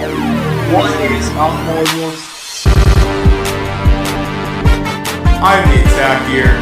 What is up, mortals? I'm the attack here.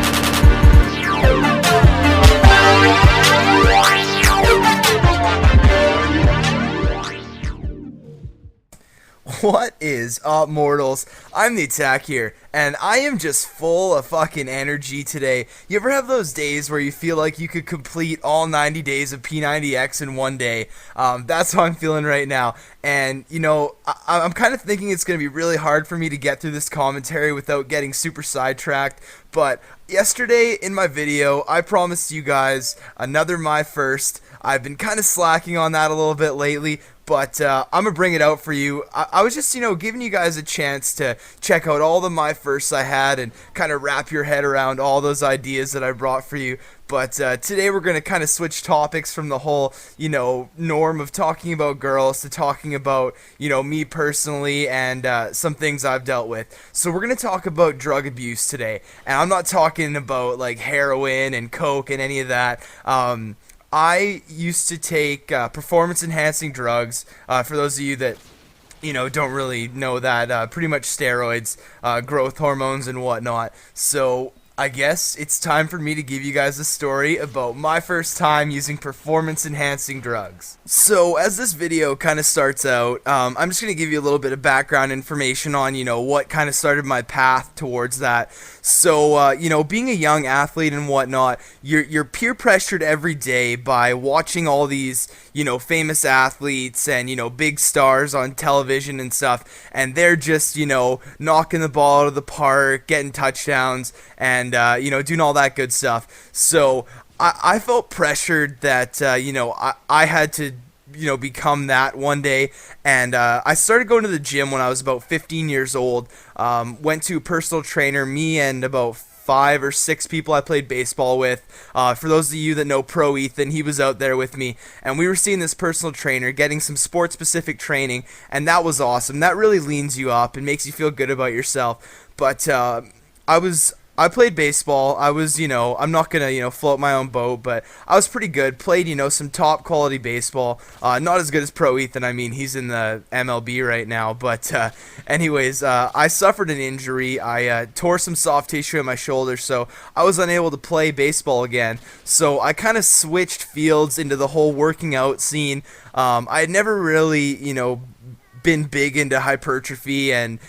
What is up, mortals? I'm the attack here, and I am just full of fucking energy today. You ever have those days where you feel like you could complete all 90 days of P90X in one day? That's how I'm feeling right now. And, you know, I'm kind of thinking it's going to be really hard for me to get through this commentary without getting super sidetracked. But yesterday in my video, I promised you guys another My First. I've been kind of slacking on that a little bit lately, but I'm going to bring it out for you. I was just, giving you guys a chance to check out all the My Firsts I had and kind of wrap your head around all those ideas that I brought for you. But today we're going to kind of switch topics from the whole, norm of talking about girls to talking about, me personally and some things I've dealt with. So we're going to talk about drug abuse today. And I'm not talking about, like, heroin and coke and any of that. I used to take performance-enhancing drugs. For those of you that don't really know that, pretty much steroids, growth hormones and whatnot. So I guess it's time for me to give you guys a story about my first time using performance-enhancing drugs. So as this video kind of starts out, I'm just going to give you a little bit of background information on, what kind of started my path towards that. So, being a young athlete and whatnot, you're peer pressured every day by watching all these, famous athletes and, big stars on television and stuff, and they're just, knocking the ball out of the park, getting touchdowns, and, doing all that good stuff. So I felt pressured that, I had to, become that one day, and I started going to the gym when I was about 15 years old. Went to a personal trainer, me and about 5 or 6 people I played baseball with. For those of you that know Pro Ethan, he was out there with me, and we were seeing this personal trainer, getting some sport-specific training, and that was awesome. That really leans you up and makes you feel good about yourself. But I played baseball. I was, I'm not going to, float my own boat, but I was pretty good. Played, some top quality baseball. Not as good as Pro Ethan. I mean, he's in the MLB right now. But anyways, I suffered an injury. I tore some soft tissue in my shoulder, so I was unable to play baseball again. So I kind of switched fields into the whole working out scene. I had never really, been big into hypertrophy and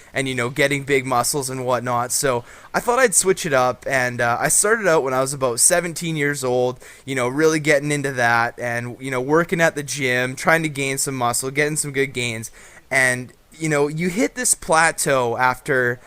getting big muscles and whatnot, so I thought I'd switch it up, and I started out when I was about 17 years old, really getting into that, and working at the gym, trying to gain some muscle, getting some good gains, and you hit this plateau after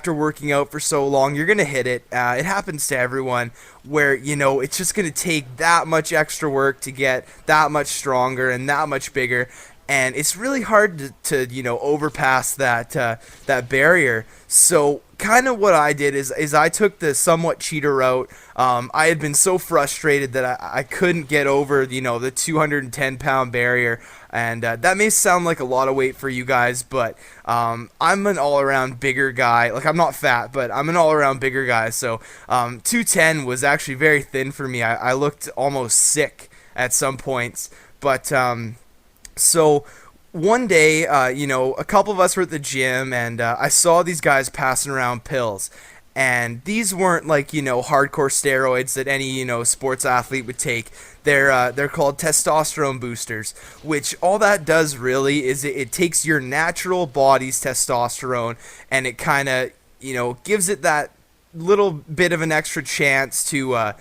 working out for so long. You're gonna hit it. It happens to everyone, where it's just gonna take that much extra work to get that much stronger and that much bigger. And it's really hard to overpass that barrier. So kind of what I did is I took the somewhat cheater route. I had been so frustrated that I couldn't get over the 210-pound barrier. And that may sound like a lot of weight for you guys, but I'm an all-around bigger guy. Like, I'm not fat, but I'm an all-around bigger guy. So 210 was actually very thin for me. I looked almost sick at some points. But so one day, a couple of us were at the gym, and I saw these guys passing around pills. And these weren't like, hardcore steroids that any, sports athlete would take. They're called testosterone boosters, which all that does really is it takes your natural body's testosterone, and it kind of, gives it that little bit of an extra chance to,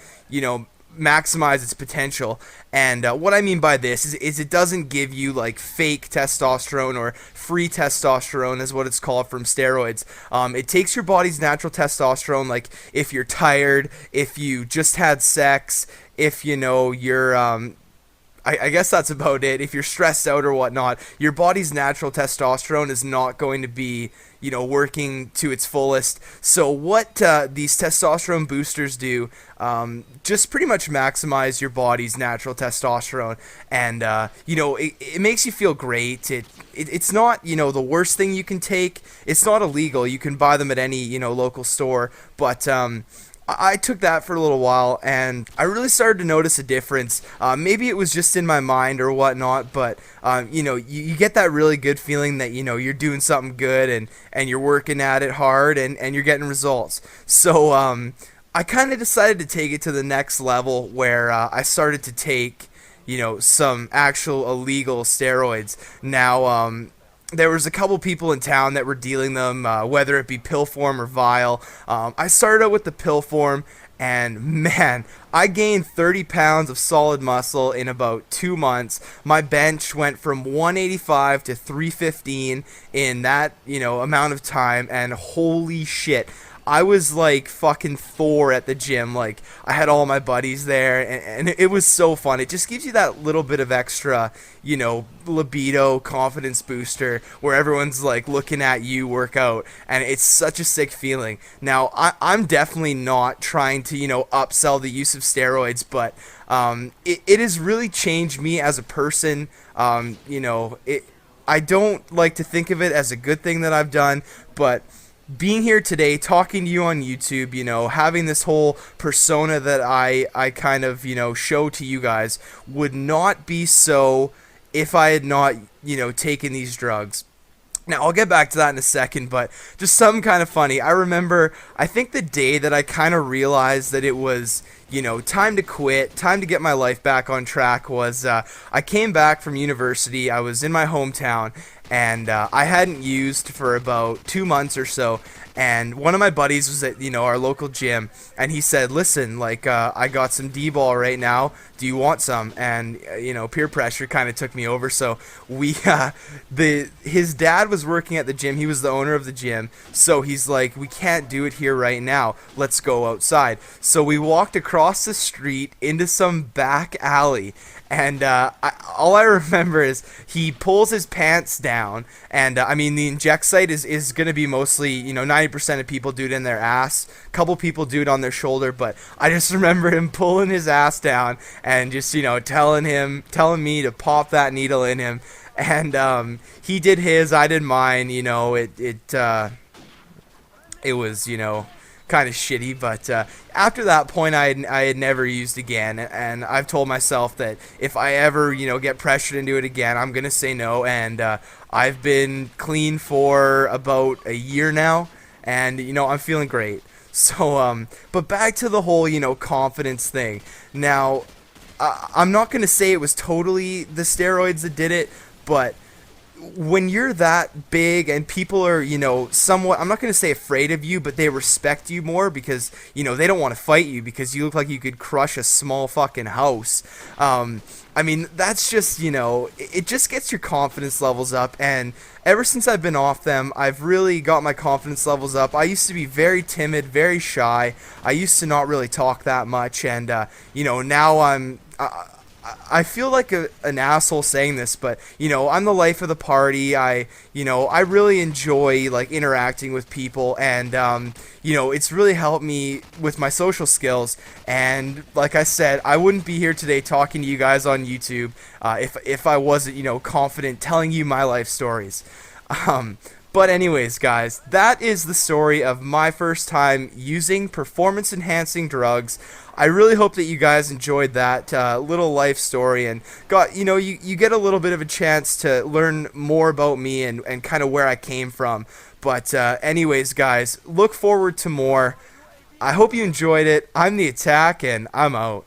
maximize its potential. And what I mean by this is it doesn't give you like fake testosterone or free testosterone is what it's called from steroids. It takes your body's natural testosterone, like if you're tired, if you just had sex, if you're I guess that's about it. If you're stressed out or whatnot, your body's natural testosterone is not going to be, working to its fullest. So what these testosterone boosters do, just pretty much maximize your body's natural testosterone. And, it makes you feel great. It's not, the worst thing you can take. It's not illegal. You can buy them at any, local store. But I took that for a little while, and I really started to notice a difference. Maybe it was just in my mind or whatnot, but you get that really good feeling that you're doing something good, and you're working at it hard, and you're getting results. So I kind of decided to take it to the next level, where I started to take some actual illegal steroids. Now, there was a couple people in town that were dealing them, whether it be pill form or vial. I started out with the pill form, and man, I gained 30 pounds of solid muscle in about 2 months. My bench went from 185 to 315 in that, amount of time, and holy shit, I was like fucking Thor at the gym. Like, I had all my buddies there, and it was so fun. It just gives you that little bit of extra, libido, confidence booster, where everyone's like looking at you work out, and it's such a sick feeling. Now, I'm definitely not trying to, upsell the use of steroids, but it has really changed me as a person. I don't like to think of it as a good thing that I've done, but being here today, talking to you on YouTube, having this whole persona that I kind of, show to you guys would not be so if I had not, taken these drugs. Now, I'll get back to that in a second, but just something kind of funny. I remember, I think the day that I kind of realized that it was, time to quit, time to get my life back on track was I came back from university. I was in my hometown, and I hadn't used for about 2 months or so. And one of my buddies was at, our local gym, and he said, listen, like, I got some D-ball right now. Do you want some? And, peer pressure kind of took me over. So his dad was working at the gym. He was the owner of the gym. So he's like, we can't do it here right now. Let's go outside. So we walked across the street into some back alley. And all I remember is he pulls his pants down, and the inject site is going to be mostly, 90% of people do it in their ass. A couple people do it on their shoulder, but I just remember him pulling his ass down and just, telling me to pop that needle in him. And he did his, I did mine. It was, kind of shitty, but after that point I had never used again, and I've told myself that if I ever get pressured into it again, I'm gonna say no. And I've been clean for about a year now, and I'm feeling great. So but back to the whole confidence thing. Now, I'm not gonna say it was totally the steroids that did it, but when you're that big and people are, somewhat, I'm not going to say afraid of you, but they respect you more because, they don't want to fight you because you look like you could crush a small fucking house. That's just, it just gets your confidence levels up. And ever since I've been off them, I've really got my confidence levels up. I used to be very timid, very shy. I used to not really talk that much. And, now I feel like an asshole saying this, but I'm the life of the party. I really enjoy like interacting with people, and it's really helped me with my social skills. And like I said, I wouldn't be here today talking to you guys on YouTube if I wasn't confident telling you my life stories. But anyways, guys, that is the story of my first time using performance-enhancing drugs. I really hope that you guys enjoyed that little life story and got, you get a little bit of a chance to learn more about me and kind of where I came from. But anyways, guys, look forward to more. I hope you enjoyed it. I'm The Attack, and I'm out.